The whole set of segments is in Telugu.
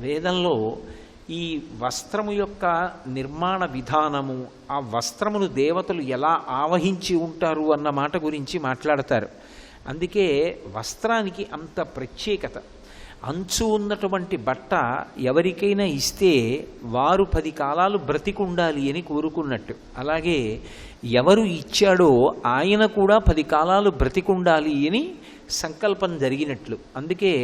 వేదంలో ఈ వస్త్రము యొక్క నిర్మాణ విధానము, ఆ వస్త్రమును దేవతలు ఎలా ఆవహించి ఉంటారు అన్న మాట గురించి మాట్లాడతారు. అందుకే వస్త్రానికి అంత ప్రత్యేకత. అంచు ఉన్నటువంటి బట్ట ఎవరికైనా ఇస్తే వారు 10 కాలాలు బ్రతికుండాలి అని కోరుకున్నట్టు, అలాగే ఎవరు ఇచ్చాడో ఆయన కూడా 10 కాలాలు బ్రతికుండాలి అని సంకల్పం జరిగినట్లు. అందుకే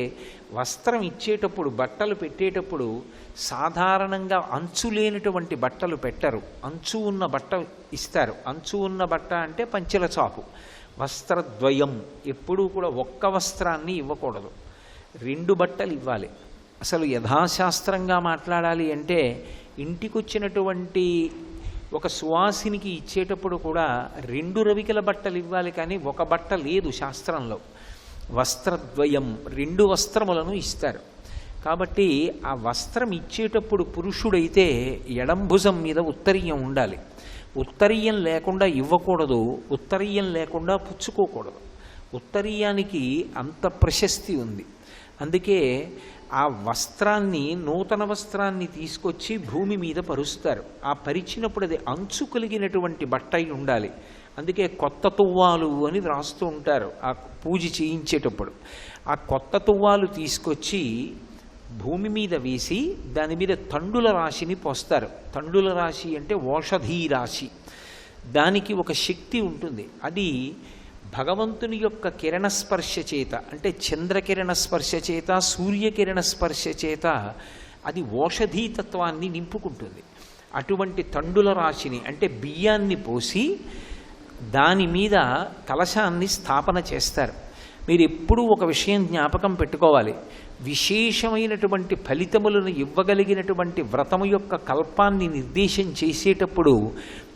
వస్త్రం ఇచ్చేటప్పుడు, బట్టలు పెట్టేటప్పుడు సాధారణంగా అంచు లేనటువంటి బట్టలు పెట్టరు, అంచు ఉన్న బట్ట ఇస్తారు. అంచు ఉన్న బట్ట అంటే పంచెల చాపు. వస్త్రద్వయం, ఎప్పుడూ కూడా ఒక్క వస్త్రాన్ని ఇవ్వకూడదు, 2 బట్టలు ఇవ్వాలి. అసలు యథాశాస్త్రంగా మాట్లాడాలి అంటే ఇంటికొచ్చినటువంటి ఒక సువాసినికి ఇచ్చేటప్పుడు కూడా 2 రవికల బట్టలు ఇవ్వాలి, కానీ ఒక బట్ట లేదు శాస్త్రంలో. వస్త్రద్వయం, 2 వస్త్రములను ఇస్తారు. కాబట్టి ఆ వస్త్రం ఇచ్చేటప్పుడు పురుషుడైతే ఎడంభుజం మీద ఉత్తరీయం ఉండాలి. ఉత్తరీయం లేకుండా ఇవ్వకూడదు, ఉత్తరీయం లేకుండా పుచ్చుకోకూడదు. ఉత్తరీయానికి అంత ప్రశస్తి ఉంది. అందుకే ఆ వస్త్రాన్ని, నూతన వస్త్రాన్ని తీసుకొచ్చి భూమి మీద పరుస్తారు. ఆ పరిచినప్పుడు అది అంచు కలిగినటువంటి బట్ట అయి ఉండాలి. అందుకే కొత్త తువ్వాలు అని రాస్తూ ఉంటారు ఆ పూజ చేయించేటప్పుడు. ఆ కొత్త తువ్వాలు తీసుకొచ్చి భూమి మీద వేసి దాని మీద తండుల రాశిని పోస్తారు. తండుల రాశి అంటే ఓషధీ రాశి. దానికి ఒక శక్తి ఉంటుంది. అది భగవంతుని యొక్క కిరణ స్పర్శ చేత, అంటే చంద్రకిరణ స్పర్శ చేత, సూర్యకిరణ స్పర్శ చేత అది ఓషధీతత్వాన్ని నింపుకుంటుంది. అటువంటి తండుల రాశిని, అంటే బియ్యాన్ని పోసి దాని మీద కలశాన్ని స్థాపన చేస్తారు. మీరు ఎప్పుడూ ఒక విషయం జ్ఞాపకం పెట్టుకోవాలి, విశేషమైనటువంటి ఫలితములను ఇవ్వగలిగినటువంటి వ్రతము యొక్క కల్పాన్ని నిర్దేశం చేసేటప్పుడు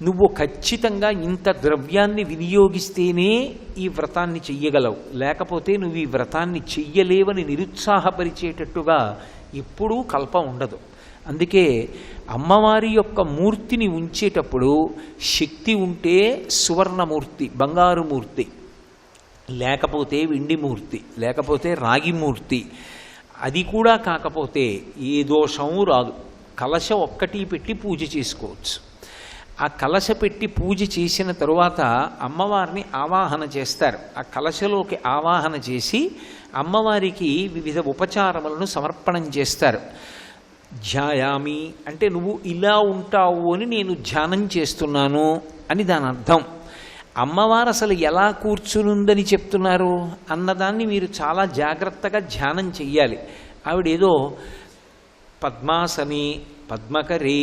నువ్వు ఖచ్చితంగా ఇంత ద్రవ్యాన్ని వినియోగిస్తేనే ఈ వ్రతాన్ని చెయ్యగలవు, లేకపోతే నువ్వు ఈ వ్రతాన్ని చెయ్యలేవని నిరుత్సాహపరిచేటట్టుగా ఎప్పుడూ కల్పం ఉండదు. అందుకే అమ్మవారి యొక్క మూర్తిని ఉంచేటప్పుడు శక్తి ఉంటే సువర్ణమూర్తి, బంగారు మూర్తి, లేకపోతే వెండి మూర్తి, లేకపోతే రాగి మూర్తి. అది కూడా కాకపోతే ఏ దోషము రాదు. కలశ ఒక్కటి పెట్టి పూజ చేసుకోవచ్చు. ఆ కలశ పెట్టి పూజ చేసిన తరువాత అమ్మవారిని ఆవాహన చేస్తారు. ఆ కలశలోకి ఆవాహన చేసి అమ్మవారికి వివిధ ఉపచారములను సమర్పణం చేస్తారు. ధ్యాయామి అంటే నువ్వు ఇలా ఉంటావు అని నేను ధ్యానం చేస్తున్నాను అని దాని అర్థం. అమ్మవారు అసలు ఎలా కూర్చునుందని చెప్తున్నారు అన్నదాన్ని మీరు చాలా జాగ్రత్తగా ధ్యానం చెయ్యాలి. ఆవిడేదో పద్మాసని, పద్మకరి,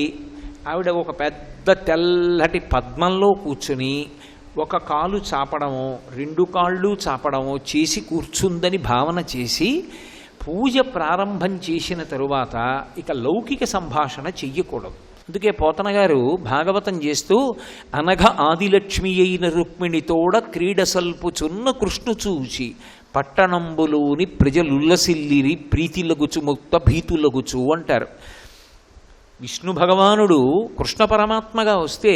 ఆవిడ ఒక పెద్ద తెల్లటి పద్మంలో కూర్చుని ఒక కాలు చాపడమో 2 కాళ్ళు చాపడమో చేసి కూర్చుందని భావన చేసి పూజ ప్రారంభం చేసిన తరువాత ఇక లౌకిక సంభాషణ చెయ్యకూడదు. అందుకే పోతన గారు భాగవతం చేస్తూ అనఘ ఆదిలక్ష్మి అయిన రుక్మిణితోడ క్రీడసల్పుచున్న కృష్ణు చూచి పట్టణంబులోని ప్రజలుల్లసిల్లిరి ప్రీతిలగుచు ముక్త భీతులగుచు అంటారు. విష్ణు భగవానుడు కృష్ణ పరమాత్మగా వస్తే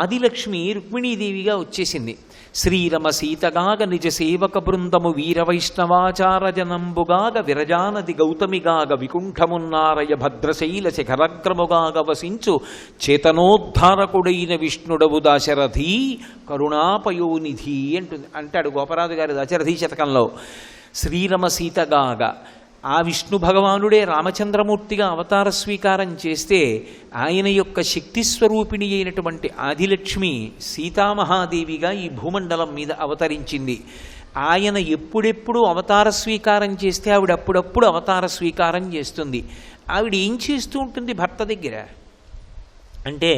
ఆదిలక్ష్మి రుక్మిణీదేవిగా వచ్చేసింది. శ్రీరమ సీతగాగ నిజ సేవక బృందము వీరవైష్ణవాచార జనంబుగాగ విరజానది గౌతమిగాగ వికుంఠమున్నారయ భద్రశైల శిఖరగ్రముగాగ వసించు చేతనోద్ధారకుడైన విష్ణుడవు దాశరథి కరుణాపయోనిధి అంటాడు గోపరాజు గారి దశరథి శతకంలో. శ్రీరమ సీతగాగ ఆ విష్ణు భగవానుడే రామచంద్రమూర్తిగా అవతార స్వీకారం చేస్తే ఆయన యొక్క శక్తి స్వరూపిణి అయినటువంటి ఆదిలక్ష్మి సీతామహాదేవిగా ఈ భూమండలం మీద అవతరించింది. ఆయన ఎప్పుడెప్పుడు అవతార స్వీకారం చేస్తే ఆవిడ అప్పుడప్పుడు అవతార స్వీకారం చేస్తుంది. ఆవిడ ఏం చేస్తూ ఉంటుంది భర్త దగ్గర అంటే,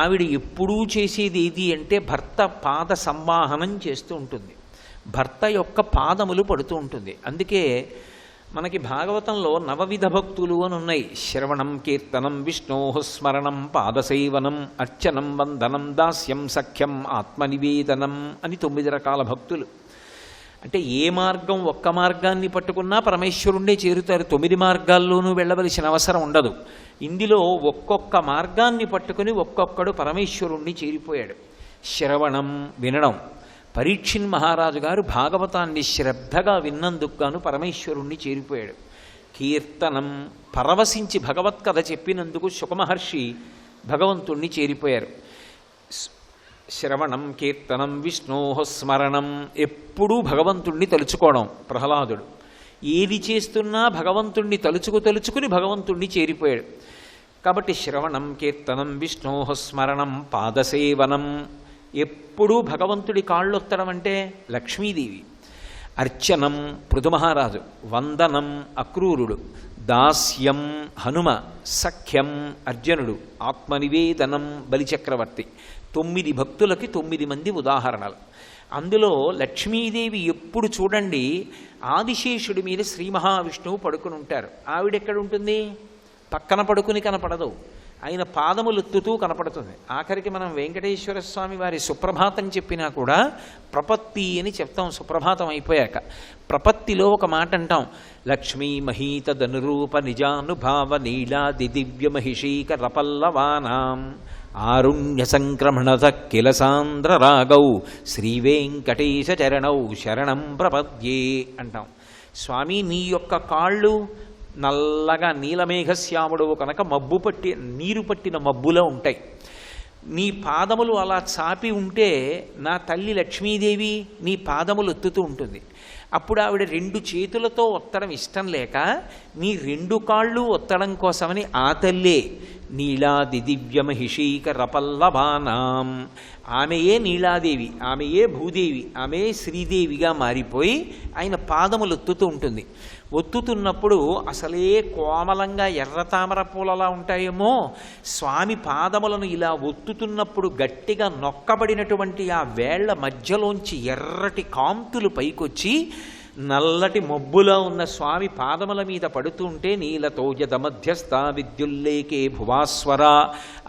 ఆవిడ ఎప్పుడూ చేసేది ఏది అంటే భర్త పాద సంవాహనం చేస్తూ ఉంటుంది, భర్త యొక్క పాదములు పడుతూ ఉంటుంది. అందుకే మనకి భాగవతంలో 9 విధ భక్తులు అని ఉన్నాయి. శ్రవణం, కీర్తనం, విష్ణోః స్మరణం, పాదసేవనం, అర్చనం, వందనం, దాస్యం, సఖ్యం, ఆత్మనివేదనం అని 9 రకాల భక్తులు. అంటే ఏ మార్గం, ఒక్క మార్గాన్ని పట్టుకున్నా పరమేశ్వరుణ్ణే చేరుతారు. 9 మార్గాల్లోనూ వెళ్ళవలసిన అవసరం ఉండదు. ఇందులో ఒక్కొక్క మార్గాన్ని పట్టుకుని ఒక్కొక్కడు పరమేశ్వరుణ్ణి చేరిపోయాడు. శ్రవణం వినడం, పరీక్షిన్ మహారాజు గారు భాగవతాన్ని శ్రద్ధగా విన్నందుకు గాను పరమేశ్వరుణ్ణి చేరిపోయాడు. కీర్తనం, పరవశించి భగవత్కథ చెప్పినందుకు శుకమహర్షి భగవంతుణ్ణి చేరిపోయారు. శ్రవణం కీర్తనం విష్ణోః స్మరణం, ఎప్పుడూ భగవంతుణ్ణి తలుచుకోవడం ప్రహ్లాదుడు. ఏది చేస్తున్నా భగవంతుణ్ణి తలుచుకుని భగవంతుణ్ణి చేరిపోయాడు. కాబట్టి శ్రవణం కీర్తనం విష్ణోః స్మరణం పాదసేవనం, ఎప్పుడూ భగవంతుడి కాళ్ళొత్తడం అంటే లక్ష్మీదేవి. అర్చనం పృథుమహారాజు, వందనం అక్రూరుడు, దాస్యం హనుమ, సఖ్యం అర్జునుడు, ఆత్మనివేదనం బలిచక్రవర్తి. 9 భక్తులకి 9 మంది ఉదాహరణలు. అందులో లక్ష్మీదేవి ఎప్పుడు చూడండి ఆదిశేషుడి మీద శ్రీ మహావిష్ణువు పడుకుని ఉంటారు. ఆవిడెక్కడ ఉంటుంది? పక్కన పడుకుని కనపడదు, ఆయన పాదములు ఎత్తుతూ కనపడుతుంది. ఆఖరికి మనం వెంకటేశ్వర స్వామి వారి సుప్రభాతం చెప్పినా కూడా ప్రపత్తి అని చెప్తాం. సుప్రభాతం అయిపోయాక ప్రపత్తిలో ఒక మాట అంటాం, లక్ష్మీ మహీత ధనురూప నిజానుభావ నీలాది దివ్య మహిషీక రపల్లవానాం ఆరుణ్య సంక్రమణత కిల సాంద్ర రాగౌ శ్రీవేంకటేశ చరణౌ శరణం ప్రపద్యే అంటాం. స్వామి నీ యొక్క కాళ్ళు నల్లగా నీలమేఘశ్యాముడు కనుక నీరు పట్టిన మబ్బులో ఉంటాయి. నీ పాదములు అలా చాపి ఉంటే నా తల్లి లక్ష్మీదేవి నీ పాదములు ఎత్తుతూ ఉంటుంది. అప్పుడు ఆవిడ 2 చేతులతో ఒత్తడం ఇష్టం లేక నీ 2 కాళ్ళు ఒత్తడం కోసమని ఆ తల్లే నీలాది దివ్య మహిషీక రపల్లవానాం, ఆమెయే నీలాదేవి, ఆమెయే భూదేవి, ఆమె శ్రీదేవిగా మారిపోయి ఆయన పాదములు ఒత్తుతూ ఉంటుంది. ఒత్తుతున్నప్పుడు అసలే కోమలంగా ఎర్ర తామర పూలలా ఉంటాయేమో, స్వామి పాదములను ఇలా ఒత్తుతున్నప్పుడు గట్టిగా నొక్కబడినటువంటి ఆ వేళ్ల మధ్యలోంచి ఎర్రటి కాంతులు పైకొచ్చి నల్లటి మబ్బులో ఉన్న స్వామి పాదముల మీద పడుతుంటే నీలతోజద మధ్యస్థ విద్యుల్లేకే భువాస్వర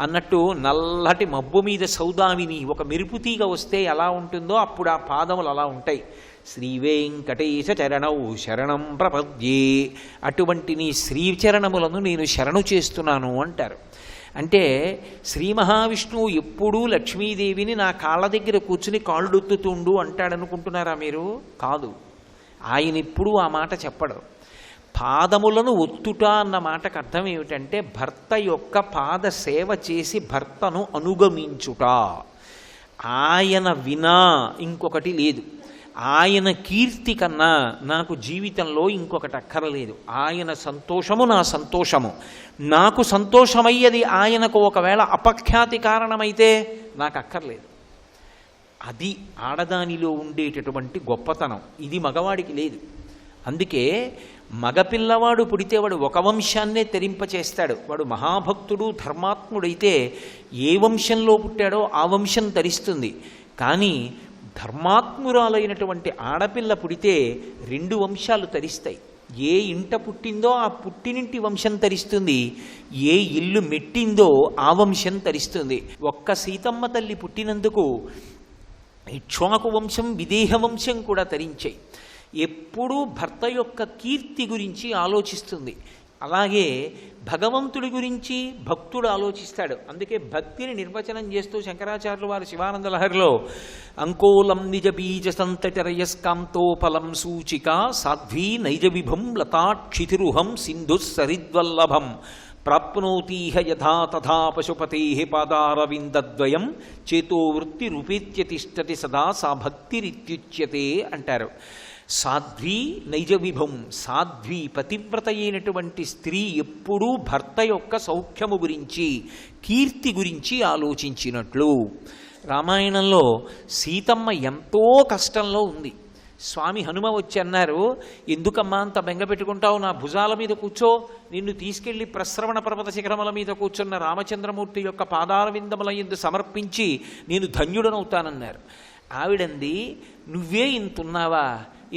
అన్నట్టు నల్లటి మబ్బు మీద సౌదామిని ఒక మెరుపుతీగ వస్తే ఎలా ఉంటుందో అప్పుడు ఆ పాదములు అలా ఉంటాయి. శ్రీవేంకటేశ చరణౌ శరణం ప్రపద్యే, అటువంటి నీ శ్రీచరణములను నేను శరణు చేస్తున్నాను అంటారు. అంటే శ్రీ మహావిష్ణువు ఎప్పుడూ లక్ష్మీదేవిని నా కాళ్ళ దగ్గర కూర్చుని కాళ్ళొత్తుతుండు అంటాడనుకుంటున్నారా మీరు? కాదు, ఆయన ఎప్పుడూ ఆ మాట చెప్పడు. పాదములను ఒత్తుట అన్న మాటకు అర్థం ఏమిటంటే భర్త యొక్క పాద సేవ చేసి భర్తను అనుగమించుట. ఆయన వినా ఇంకొకటి లేదు, ఆయన కీర్తి కన్నా నాకు జీవితంలో ఇంకొకటి అక్కరలేదు. ఆయన సంతోషము నా సంతోషము, నాకు సంతోషమయ్యేది ఆయనకు ఒకవేళ అపఖ్యాతి కారణమైతే నాకు అక్కర్లేదు. అది ఆడదానిలో ఉండేటటువంటి గొప్పతనం, ఇది మగవాడికి లేదు. అందుకే మగపిల్లవాడు పుడితే వాడు ఒక వంశాన్నే తరింపచేస్తాడు. వాడు మహాభక్తుడు ధర్మాత్ముడైతే ఏ వంశంలో పుట్టాడో ఆ వంశం తరిస్తుంది. కానీ ధర్మాత్మురాలైనటువంటి ఆడపిల్ల పుడితే 2 వంశాలు తరిస్తాయి. ఏ ఇంట పుట్టిందో ఆ పుట్టినింటి వంశం తరిస్తుంది, ఏ ఇల్లు మెట్టిందో ఆ వంశం తరిస్తుంది. ఒక్క సీతమ్మ తల్లి పుట్టినందుకు ఇక్ష్వాకు వంశం విదేహ వంశం కూడా తరించాయి. ఎప్పుడూ భర్త యొక్క కీర్తి గురించి ఆలోచిస్తుంది. అలాగే భగవంతుడి గురించి భక్తుడు ఆలోచిస్తాడు. అందుకే భక్తిని నిర్వచనం చేస్తూ శంకరాచార్యులు వారు శివానంద లహరిలో అంకోలం నిజ బీజ సంతతిరయస్కాంతోఫలం సూచిక సాధ్వీ నైజ విభం లతాక్షితిరుహం సింధు సరిద్వల్లభం ప్రాప్నోతీహ యథా తథా పశుపతే పాదారవిందద్వయం చేతోవృత్తి రూపేత్య తిష్టతి సదా సా భక్తిరిత్యుచ్యతే అంటారు. సాధ్వీ నైజ విభం, సాధ్వీ పతివ్రత అయినటువంటి స్త్రీ ఎప్పుడూ భర్త యొక్క సౌఖ్యము గురించి కీర్తి గురించి ఆలోచించినట్లు. రామాయణంలో సీతమ్మ ఎంతో కష్టంలో ఉంది. స్వామి హనుమ వచ్చి అన్నారు, ఎందుకమ్మా అంత బెంగ పెట్టుకుంటావు, నా భుజాల మీద కూర్చో, నిన్ను తీసుకెళ్లి ప్రశ్రవణ పర్వత శిఖరముల మీద కూర్చున్న రామచంద్రమూర్తి యొక్క పాదాల విందముల యందు సమర్పించి నేను ధన్యుడనవుతానన్నారు. ఆవిడంది, నువ్వే ఇంతున్నావా,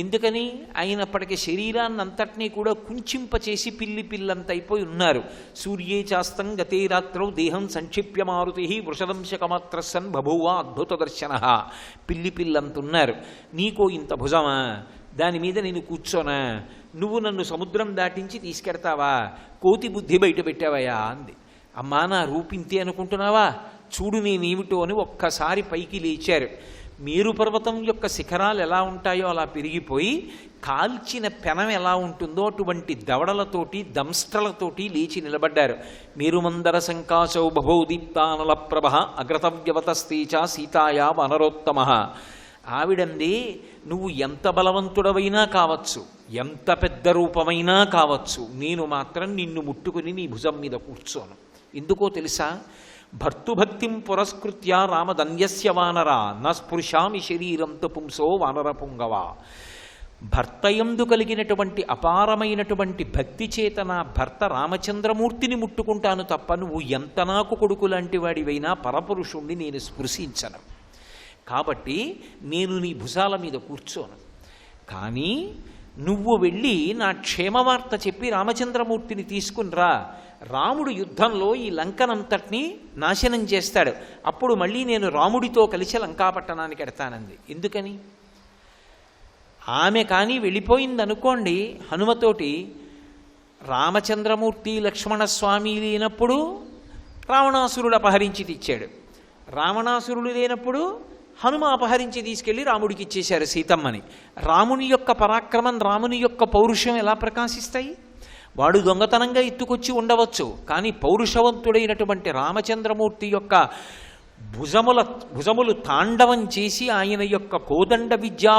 ఎందుకని? అయినప్పటికీ శరీరాన్ని అంతటినీ కూడా కుంచింపచేసి పిల్లంత అయిపోయి ఉన్నారు. సూర్యే చాస్తం గతే రాత్రౌ దేహం సంక్షిప్య మారుతి వృషదంశకమాత్రసన్ బభూవ అద్భుత దర్శన. పిల్లంత ఉన్నారు. నీకో ఇంత భుజమా, దాని మీద నేను కూర్చోనా, నువ్వు నన్ను సముద్రం దాటించి తీసుకెడతావా, కోతి బుద్ధి బయట పెట్టావయా అంది. అమ్మా నా రూపింతే అనుకుంటున్నావా, చూడు నేనేమిటో అని ఒక్కసారి పైకి లేచారు. మేరు పర్వతం యొక్క శిఖరాలు ఎలా ఉంటాయో అలా పెరిగిపోయి కాల్చిన పెనం ఎలా ఉంటుందో అటువంటి దవడలతోటి దంస్ట్రలతోటి లేచి నిలబడ్డారు. మేరుమందర సంకాశౌ బభౌ దీప్తానల ప్రభ అగ్రతవ్యవతస్తేచ సీతాయా వనరోత్తమ. ఆవిడంది, నువ్వు ఎంత బలవంతుడవైనా కావచ్చు, ఎంత పెద్ద రూపమైనా కావచ్చు, నేను మాత్రం నిన్ను ముట్టుకుని నీ భుజం మీద కూర్చోను. ఎందుకో తెలుసా? భర్తుభక్తిం పురస్కృత్య రామదన్యస్య వానర న స్పృశామి శరీరంతో పుంసో వానర పుంగవ. భర్తయందు కలిగినటువంటి అపారమైనటువంటి భక్తి చేత నా భర్త రామచంద్రమూర్తిని ముట్టుకుంటాను తప్ప నువ్వు ఎంత నాకు కొడుకు లాంటి వాడివైనా పరపురుషుణ్ణి నేను స్పృశించను. కాబట్టి నేను నీ భుజాల మీద కూర్చోను. కానీ నువ్వు వెళ్ళి నా క్షేమవార్త చెప్పి రామచంద్రమూర్తిని తీసుకునిరా. రాముడు యుద్ధంలో ఈ లంకనంతటినీ నాశనం చేస్తాడు. అప్పుడు మళ్ళీ నేను రాముడితో కలిసి లంకాపట్టణానికి ఎడతానంది. ఎందుకని? ఆమె కానీ వెళ్ళిపోయిందనుకోండి హనుమతోటి, రామచంద్రమూర్తి లక్ష్మణస్వామి లేనప్పుడు రావణాసురుడు అపహరించి తెచ్చాడు, రావణాసురుడు లేనప్పుడు హనుమ అపహరించి తీసుకెళ్లి రాముడికి ఇచ్చేశారు సీతమ్మని. రాముని యొక్క పరాక్రమం, రాముని యొక్క పౌరుషం ఎలా ప్రకాశిస్తాయి? వాడు దొంగతనంగా ఎత్తుకొచ్చి ఉండవచ్చు, కానీ పౌరుషవంతుడైనటువంటి రామచంద్రమూర్తి యొక్క భుజములు తాండవం చేసి ఆయన యొక్క కోదండ విద్యా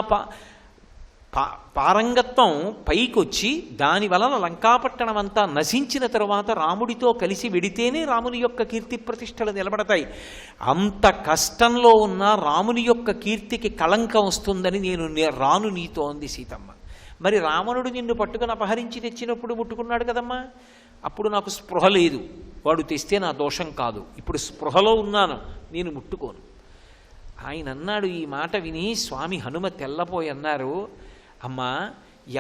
పారంగత్వం పైకొచ్చి దాని వలన లంకాపట్టణం అంతా నశించిన తరువాత రాముడితో కలిసి వెడితేనే రాముని యొక్క కీర్తి ప్రతిష్టలు నిలబడతాయి. అంత కష్టంలో ఉన్న రాముని యొక్క కీర్తికి కళంకం వస్తుందని నేను రాను నీతో అంది సీతమ్మ. మరి రావణుడు నిన్ను పట్టుకుని అపహరించి తెచ్చినప్పుడు ముట్టుకున్నాడు కదమ్మా, అప్పుడు నాకు స్పృహ లేదు, వాడు తెస్తే నా దోషం కాదు, ఇప్పుడు స్పృహలో ఉన్నాను, నేను ముట్టుకోను. ఆయన అన్నాడు. ఈ మాట విని స్వామి హనుమ తెల్లపోయి అన్నారు, అమ్మా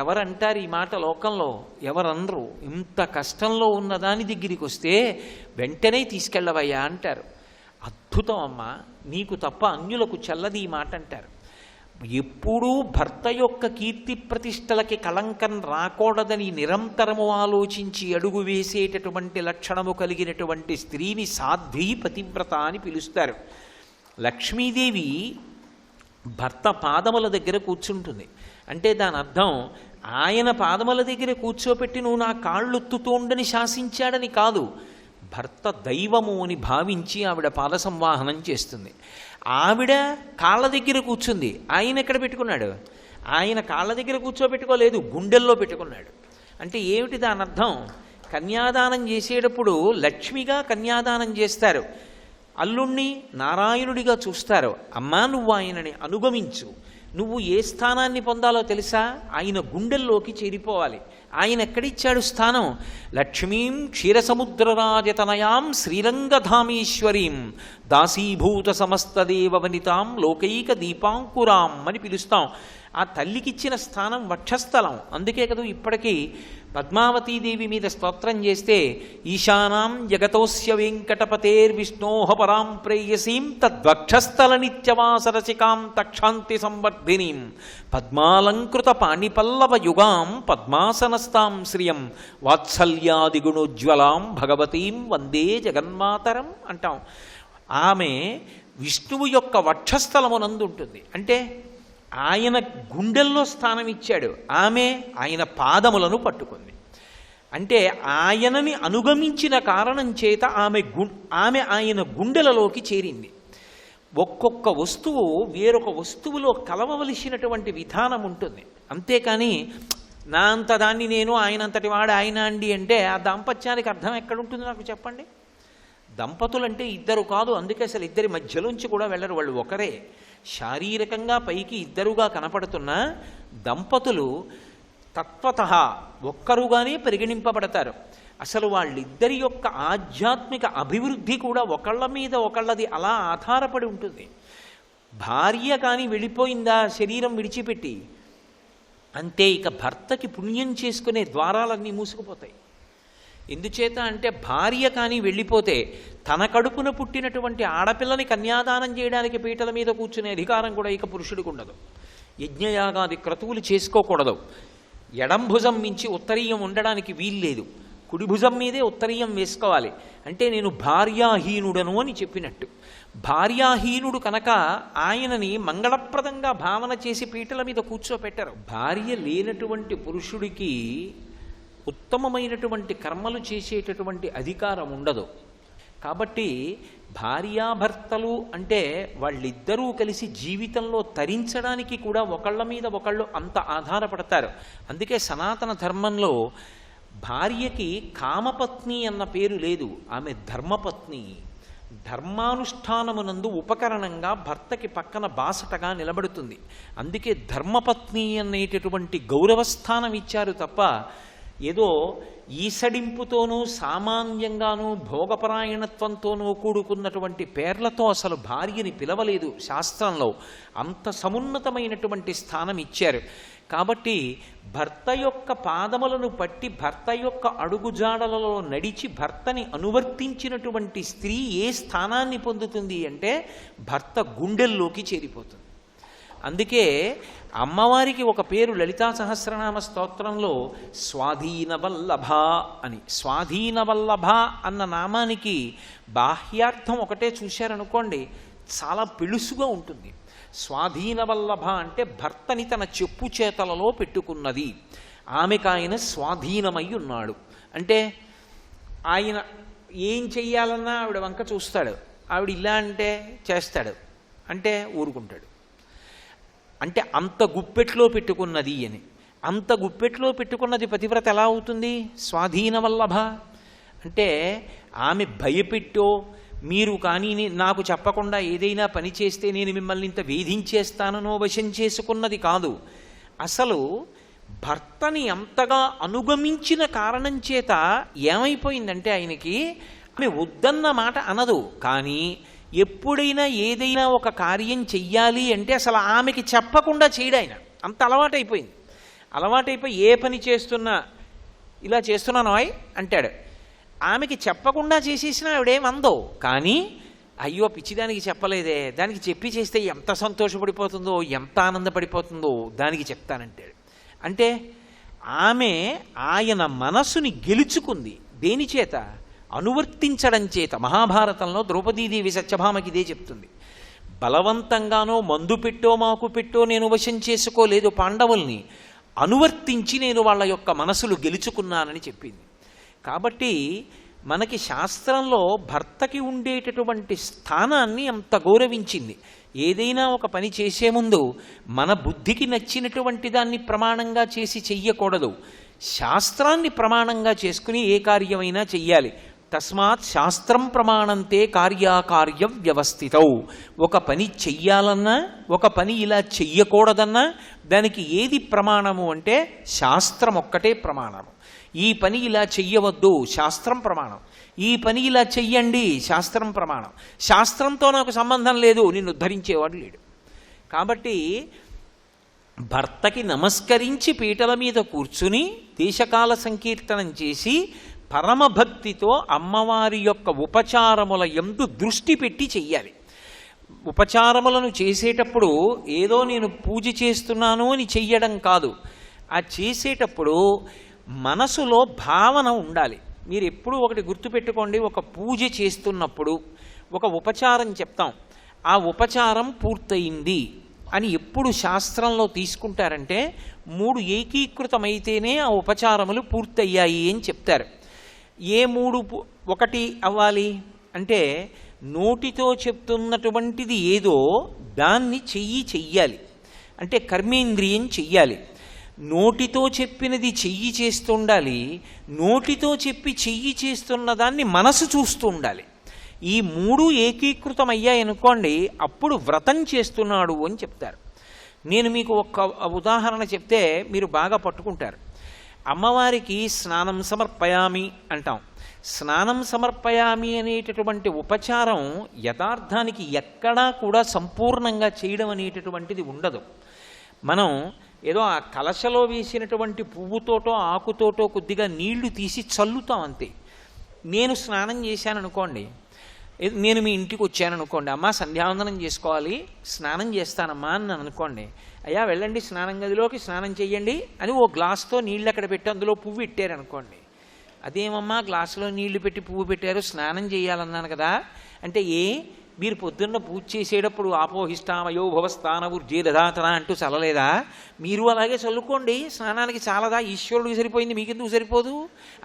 ఎవరంటారు ఈ మాట లోకంలో? ఎవరనరు. ఇంత కష్టంలో ఉన్న దాని దగ్గరికి వస్తే వెంటనే తీసుకెళ్ళవయ్యా అంటారు. అద్భుతం అమ్మా, నీకు తప్ప అన్యులకు చెల్లది ఈ మాట అంటారు. ఎప్పుడూ భర్త యొక్క కీర్తి ప్రతిష్టలకి కళంకం రాకూడదని నిరంతరము ఆలోచించి అడుగు వేసేటటువంటి లక్షణము కలిగినటువంటి స్త్రీని సాధ్వీ పతివ్రత అని పిలుస్తారు. లక్ష్మీదేవి భర్త పాదముల దగ్గర కూర్చుంటుంది అంటే దాని అర్థం ఆయన పాదముల దగ్గర కూర్చోపెట్టి నువ్వు నా కాళ్ళొత్తుతోండని శాసించాడని కాదు. భర్త దైవము అని భావించి ఆవిడ పాద సంవాహనం చేస్తుంది. ఆవిడ కాళ్ళ దగ్గర కూర్చుంది, ఆయన ఎక్కడ పెట్టుకున్నాడు? ఆయన కాళ్ళ దగ్గర కూర్చోబెట్టుకోలేదు, గుండెల్లో పెట్టుకున్నాడు. అంటే ఏమిటి దాని అర్థం? కన్యాదానం చేసేటప్పుడు లక్ష్మిగా కన్యాదానం చేస్తారు, అల్లుణ్ణి నారాయణుడిగా చూస్తారు. అమ్మా నువ్వు ఆయనని అనుగమించు, నువ్వు ఏ స్థానాన్ని పొందాలో తెలుసా? ఆయన గుండెల్లోకి చేరిపోవాలి. ఆయన ఎక్కడిచ్చాడు స్థానం? లక్ష్మీం క్షీరసముద్రరాజతనయాం శ్రీరంగధామేశ్వరీం దాసీభూత సమస్తదేవ వనితాం లోకైక దీపాంకురాం అని పిలుస్తాం. ఆ తల్లికిచ్చిన స్థానం వక్షస్థలం. అందుకే కదా ఇప్పటికీ పద్మావతీదేవి మీద స్తోత్రం చేస్తే ఈశానాం జగతోస్య వెంకటపతేర్విష్ణోహ పరాం ప్రేయసీం తద్వక్షస్థల నిత్యవాసరసికాం తక్షాంతి సంవర్ధినీం పద్మాలంకృత పాణిపల్లవ యుగాం పద్మాసనస్తాం శ్రియం వాత్సల్యాదిగుణోజ్వలాం భగవతీం వందే జగన్మాతరం అంటాం. ఆమె విష్ణువు యొక్క వక్షస్థలమునందుంటుంది. అంటే ఆయన గుండెల్లో స్థానం ఇచ్చాడు, ఆమె ఆయన పాదములను పట్టుకుంది. అంటే ఆయనని అనుగమించిన కారణం చేత ఆమె ఆయన గుండెలలోకి చేరింది. ఒక్కొక్క వస్తువు వేరొక వస్తువులో కలవవలసినటువంటి విధానం ఉంటుంది. అంతేకాని నా అంత దాన్ని నేను, ఆయనంతటి వాడు ఆయన అండి అంటే ఆ దాంపత్యానికి అర్థం ఎక్కడుంటుంది నాకు చెప్పండి? దంపతులంటే ఇద్దరు కాదు, అందుకే అసలు ఇద్దరి మధ్యలోంచి కూడా వెళ్ళరు, వాళ్ళు ఒకరే. శారీరకంగా పైకి ఇద్దరుగా కనపడుతున్న దంపతులు తత్వతః ఒక్కరుగానే పరిగణింపబడతారు. అసలు వాళ్ళిద్దరి యొక్క ఆధ్యాత్మిక అభివృద్ధి కూడా ఒకళ్ళ మీద ఒకళ్ళది అలా ఆధారపడి ఉంటుంది. భార్య కానీ వెళ్ళిపోయిందా శరీరం విడిచిపెట్టి, అంతే ఇక భర్తకి పుణ్యం చేసుకునే ద్వారాలన్నీ మూసుకుపోతాయి. ఎందుచేత అంటే భార్య కానీ వెళ్ళిపోతే తన కడుపున పుట్టినటువంటి ఆడపిల్లని కన్యాదానం చేయడానికి పీటల మీద కూర్చునే అధికారం కూడా ఇక పురుషుడికి ఉండదు. యజ్ఞయాగాది క్రతువులు చేసుకోకూడదు. ఎడంభుజం మించి ఉత్తరీయం ఉండడానికి వీల్లేదు. కుడి భుజం మీదే ఉత్తరీయం వేసుకోవాలి. అంటే నేను భార్యాహీనుడను అని చెప్పినట్టు. భార్యాహీనుడు కనుక ఆయనని మంగళప్రదంగా భావన చేసి పీటల మీద కూర్చోపెట్టరు. భార్య లేనటువంటి పురుషుడికి ఉత్తమమైనటువంటి కర్మలు చేసేటటువంటి అధికారం ఉండదు. కాబట్టి భార్యాభర్తలు అంటే వాళ్ళిద్దరూ కలిసి జీవితంలో తరించడానికి కూడా ఒకళ్ళ మీద ఒకళ్ళు అంత ఆధారపడతారు. అందుకే సనాతన ధర్మంలో భార్యకి కామపత్ని అన్న పేరు లేదు, ఆమె ధర్మపత్ని. ధర్మానుష్ఠానమునందు ఉపకరణంగా భర్తకి పక్కన బాసటగా నిలబడుతుంది. అందుకే ధర్మపత్ని అనేటటువంటి గౌరవస్థానం ఇచ్చారు తప్ప ఏదో ఈసడింపుతోనూ సామాన్యంగానూ భోగపరాయణత్వంతోనూ కూడుకున్నటువంటి పేర్లతో అసలు భార్యని పిలవలేదు శాస్త్రంలో. అంత సమున్నతమైనటువంటి స్థానం ఇచ్చారు. కాబట్టి భర్త యొక్క పాదములను పట్టి భర్త యొక్క అడుగుజాడలలో నడిచి భర్తని అనువర్తించినటువంటి స్త్రీ ఏ స్థానాన్ని పొందుతుంది అంటే భర్త గుండెల్లోకి చేరిపోతుంది. అందుకే అమ్మవారికి ఒక పేరు లలితా సహస్రనామ స్తోత్రంలో స్వాధీనవల్లభ అని. స్వాధీనవల్లభ అన్న నామానికి బాహ్యార్థం ఒకటే చూశారనుకోండి, చాలా పిలుసుగా ఉంటుంది. స్వాధీనవల్లభ అంటే భర్తని తన చెప్పు చేతలలో పెట్టుకున్నది, ఆమెకు ఆయన స్వాధీనమై ఉన్నాడు. అంటే ఆయన ఏం చెయ్యాలన్నా ఆవిడ వంక చూస్తాడు, ఆవిడ ఇలా అంటే చేస్తాడు, అంటే ఊరుకుంటాడు. అంటే అంత గుప్పెట్లో పెట్టుకున్నది అని. అంత గుప్పెట్లో పెట్టుకున్నది పతివ్రత ఎలా అవుతుంది? స్వాధీనవల్లభ అంటే ఆమె భయపెట్టో మీరు కానీ నాకు చెప్పకుండా ఏదైనా పని చేస్తే నేను మిమ్మల్ని ఇంత వేధించేస్తాననో వశం చేసుకున్నది కాదు. అసలు భర్తని అంతగా అనుగమించిన కారణం చేత ఏమైపోయిందంటే ఆయనకి ఆమె వద్దన్న మాట అనదు, కానీ ఎప్పుడైనా ఏదైనా ఒక కార్యం చెయ్యాలి అంటే అసలు ఆమెకి చెప్పకుండా చేయడు. ఆయన అంత అలవాటైపోయింది. అలవాటైపోయి ఏ పని చేస్తున్నా ఇలా చేస్తున్నాను అయ్ అంటాడు. ఆమెకి చెప్పకుండా చేసేసినా ఆవిడేమందో, కానీ అయ్యో పిచ్చిదానికి చెప్పలేదే, దానికి చెప్పి చేస్తే ఎంత సంతోషపడిపోతుందో ఎంత ఆనందపడిపోతుందో దానికి చెప్తానంటాడు. అంటే ఆమె ఆయన మనసుని గెలుచుకుంది. దేని చేత? అనువర్తించడం చేత. మహాభారతంలో ద్రౌపదీదేవి సత్యభామకి ఇదే చెప్తుంది. బలవంతంగానో మందు పెట్టో మాకు పెట్టో నేను వశం చేసుకోలేదు పాండవుల్ని, అనువర్తించి నేను వాళ్ళ యొక్క మనసులు గెలుచుకున్నానని చెప్పింది. కాబట్టి మనకి శాస్త్రంలో భర్తకి ఉండేటటువంటి స్థానాన్ని అంత గౌరవించింది. ఏదైనా ఒక పని చేసే ముందు మన బుద్ధికి నచ్చినటువంటి దాన్ని ప్రమాణంగా చేసి చెయ్యకూడదు. శాస్త్రాన్ని ప్రమాణంగా చేసుకుని ఏ కార్యమైనా చెయ్యాలి. తస్మాత్ శాస్త్రం ప్రమాణంతే కార్యాకార్య వ్యవస్థితౌ. ఒక పని చెయ్యాలన్నా ఒక పని ఇలా చెయ్యకూడదన్నా దానికి ఏది ప్రమాణము అంటే శాస్త్రం ఒక్కటే ప్రమాణము. ఈ పని ఇలా చెయ్యవద్దు, శాస్త్రం ప్రమాణం. ఈ పని ఇలా చెయ్యండి, శాస్త్రం ప్రమాణం. శాస్త్రంతో నాకు సంబంధం లేదు, నిన్ను ఉద్ధరించేవాడు లేడు. కాబట్టి భర్తకి నమస్కరించి పీటల మీద కూర్చుని దేశకాల సంకీర్తనం చేసి పరమభక్తితో అమ్మవారి యొక్క ఉపచారముల యందు దృష్టి పెట్టి చెయ్యాలి. ఉపచారములను చేసేటప్పుడు ఏదో నేను పూజ చేస్తున్నాను అని చెయ్యడం కాదు. ఆ చేసేటప్పుడు మనసులో భావన ఉండాలి. మీరు ఎప్పుడూ ఒకటి గుర్తుపెట్టుకోండి, ఒక పూజ చేస్తున్నప్పుడు ఒక ఉపచారం చెప్తాం, ఆ ఉపచారం పూర్తయింది అని ఎప్పుడు శాస్త్రంలో తీసుకుంటారంటే 3 ఏకీకృతమైతేనే ఆ ఉపచారములు పూర్తయ్యాయి అని చెప్తారు. ఏ 3 ఒకటి అవ్వాలి అంటే నోటితో చెప్తున్నటువంటిది ఏదో దాన్ని చెయ్యాలి, అంటే కర్మేంద్రియం చెయ్యాలి. నోటితో చెప్పినది చెయ్యి చేస్తుండాలి, నోటితో చెప్పి చెయ్యి చేస్తున్న దాన్ని మనసు చూస్తూ ఉండాలి. ఈ 3 ఏకీకృతం అయ్యాయనుకోండి, అప్పుడు వ్రతం చేస్తున్నాడు అని చెప్తారు. నేను మీకు ఒక ఉదాహరణ చెప్తే మీరు బాగా పట్టుకుంటారు. అమ్మవారికి స్నానం సమర్పయామి అంటాం. స్నానం సమర్పయామి అనేటటువంటి ఉపచారం యథార్థానికి ఎక్కడా కూడా సంపూర్ణంగా చేయడం అనేటటువంటిది ఉండదు. మనం ఏదో ఆ కలశలో వేసినటువంటి పువ్వుతోటో ఆకుతోటో కొద్దిగా నీళ్లు తీసి చల్లుతాం అంతే. నేను స్నానం చేశాను అనుకోండి, నేను మీ ఇంటికి వచ్చాను అనుకోండి, అమ్మ సంధ్యావందనం చేసుకోవాలి స్నానం చేస్తానమ్మా అని అనుకోండి, అయ్యా వెళ్ళండి స్నానం గదిలోకి స్నానం చెయ్యండి అని ఓ గ్లాస్తో నీళ్ళు అక్కడ పెట్టి అందులో పువ్వు ఇట్టారనుకోండి, అదేమమ్మా గ్లాసులో నీళ్లు పెట్టి పువ్వు పెట్టారు, స్నానం చేయాలన్నాను కదా అంటే, మీరు పొద్దున్న పూజ చేసేటప్పుడు ఆపోహిష్టామయో భవస్థాన ఊర్జేదధాతన అంటూ చల్లలేదా? మీరు అలాగే చల్లుకోండి, స్నానానికి చాలదా? ఈశ్వరుడికి సరిపోయింది, మీకెందుకు సరిపోదు?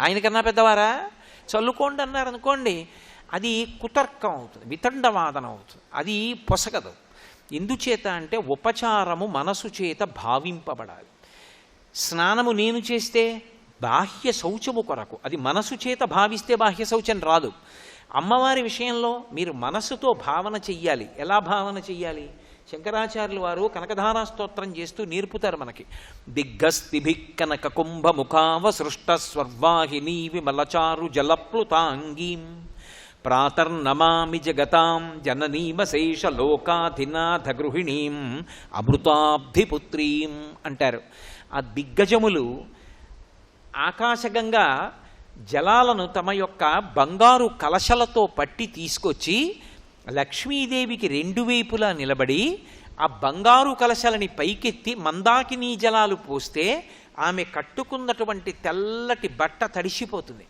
ఆయనకన్నా పెద్దవారా? చల్లుకోండి అన్నారు అనుకోండి, అది కుతర్కం అవుతుంది, వితండవాదన అవుతుంది, అది పొసగదు. ఎందుచేత అంటే ఉపచారము మనసు చేత భావింపబడాలి. స్నానము నేను చేస్తే బాహ్య శౌచము కొరకు, అది మనసు చేత భావిస్తే బాహ్య శౌచం రాదు. అమ్మవారి విషయంలో మీరు మనసుతో భావన చెయ్యాలి. ఎలా భావన చెయ్యాలి? శంకరాచార్యులు వారు కనకధారా స్తోత్రం చేస్తూ నేర్పుతారు మనకి. దిగ్గస్తిభి కనక కుంభముఖావ సృష్ట స్వర్వాహినీ విమలచారు జలప్లుతాంగీం ప్రాతర్నమామి జగతాం జననీమశేష లోకాధినాథ గృహిణీం అమృతాబ్ధిపుత్రీం అంటారు. ఆ దిగ్గజములు ఆకాశగంగా జలాలను తమ యొక్క బంగారు కలశలతో పట్టి తీసుకొచ్చి లక్ష్మీదేవికి రెండు వైపులా నిలబడి ఆ బంగారు కలశలని పైకెత్తి మందాకినీ జలాలు పోస్తే ఆమె కట్టుకున్నటువంటి తెల్లటి బట్ట తడిసిపోతుంది.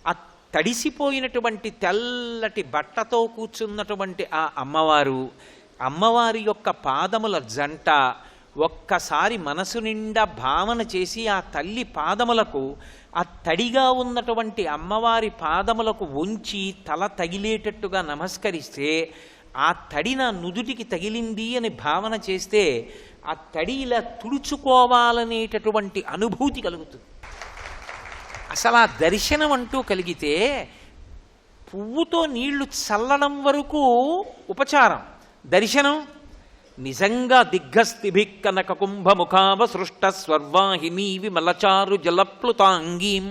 ఆ తడిసిపోయినటువంటి తెల్లటి బట్టతో కూర్చున్నటువంటి ఆ అమ్మవారి యొక్క పాదముల జంట ఒక్కసారి మనసు నిండా భావన చేసి ఆ తల్లి పాదములకు, ఆ తడిగా ఉన్నటువంటి అమ్మవారి పాదములకు ఉంచి తల తగిలేటట్టుగా నమస్కరిస్తే, ఆ తడి నా నుదుటికి తగిలింది అని భావన చేస్తే ఆ తడి ఇలా తుడుచుకోవాలనేటటువంటి అనుభూతి కలుగుతుంది. అసలు ఆ దర్శనం అంటూ కలిగితే పువ్వుతో నీళ్లు చల్లడం వరకు ఉపచారం, దర్శనం నిజంగా దిగ్గస్థిభి కనక కుంభముఖావ సృష్ట స్వర్వాహినీ విమలచారు జలప్లుతాంగీం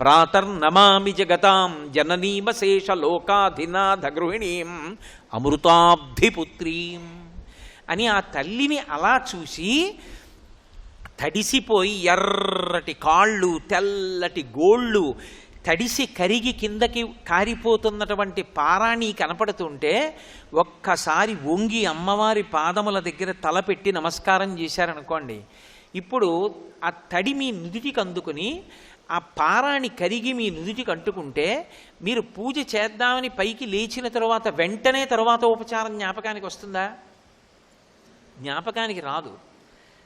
ప్రాతర్నమామి జగతాం జననీమశేష లోకాధినాథ గృహిణీం అమృతాబ్ధిపుత్రీం అని ఆ తల్లిని అలా చూసి తడిసిపోయి ఎర్రటి కాళ్ళు, తెల్లటి గోళ్ళు తడిసి కరిగి కిందకి కారిపోతున్నటువంటి పారాణి కనపడుతుంటే ఒక్కసారి వంగి అమ్మవారి పాదముల దగ్గర తలపెట్టి నమస్కారం చేశారనుకోండి, ఇప్పుడు ఆ తడి మీ నుదుటికి అందుకుని ఆ పారాణి కరిగి మీ నుదుటికి అంటుకుంటే మీరు పూజ చేద్దామని పైకి లేచిన తర్వాత వెంటనే తర్వాత ఉపచారం జ్ఞాపకానికి వస్తుందా? జ్ఞాపకానికి రాదు.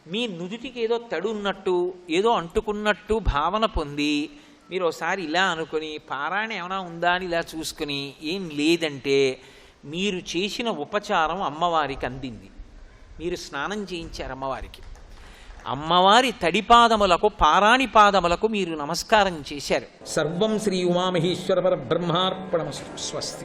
మీ నుదుటికి ఏదో తడి ఉన్నట్టు, ఏదో అంటుకున్నట్టు భావన పొంది మీరు ఒకసారి ఇలా అనుకుని పారాయణ ఏమైనా ఉందా అని ఇలా చూసుకుని ఏం లేదంటే మీరు చేసిన ఉపచారం అమ్మవారికి అందింది, మీరు స్నానం చేయించారు అమ్మవారికి. అమ్మవారి తడిపాదములకు, పారాణి పాదములకు మీరు నమస్కారం చేశారు. సర్వం శ్రీ ఉమామహేశ్వర పరబ్రహ్మార్పణమస్తు. స్వస్తి.